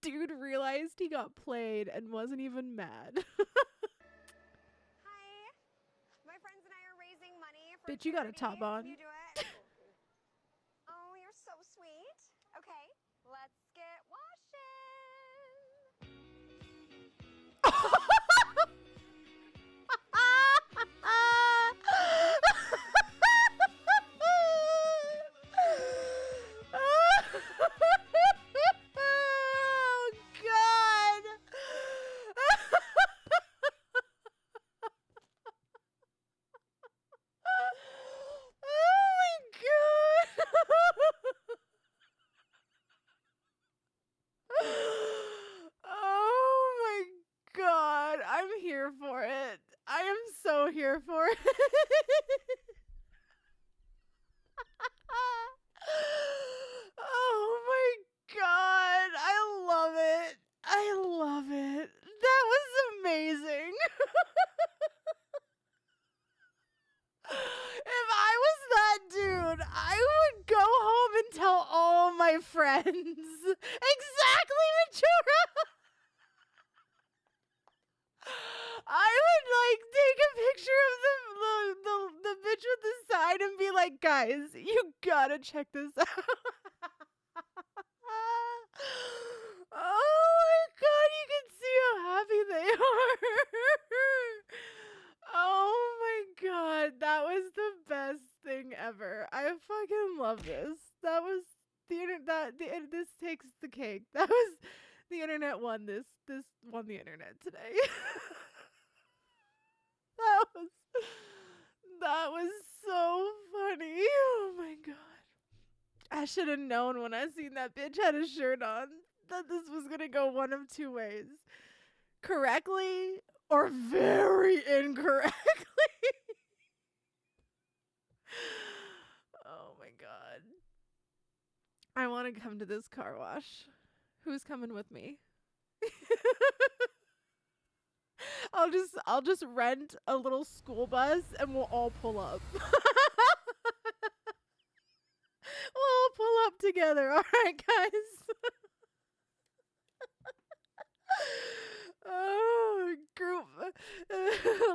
Dude realized he got played and wasn't even mad. Hi. My friends and I are raising money for Bitch, you got a top charity. on. Can you do it? Oh, you're so sweet. Okay, let's get washing. Oh God! Oh my God! Oh my God! I'm here for it. I am so here for it. Oh my God. I love it. I love it. That was amazing. If I was that dude, I would go home and tell all my friends. Exactly, Ventura. I would like take a picture of the bitch with the sign and be like, guys, you gotta check this out. Oh my God, you can see how happy they are. Oh my God, that was the best thing ever. I fucking love this. That was the internet. This takes the cake. That was the internet won this. This won the internet today. That was that was so funny. Oh my God. I should have known when I seen that bitch had a shirt on that this was gonna go one of two ways. Correctly or very incorrectly. Oh my God. I want to come to this car wash. Who's coming with me? I'll just rent a little school bus and we'll all pull up. We'll all pull up together. All right, guys. Oh, group.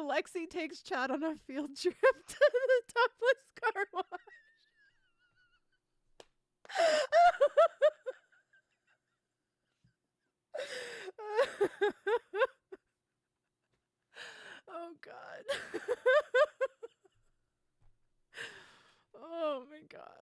Lexi takes Chad on a field trip to the topless car wash.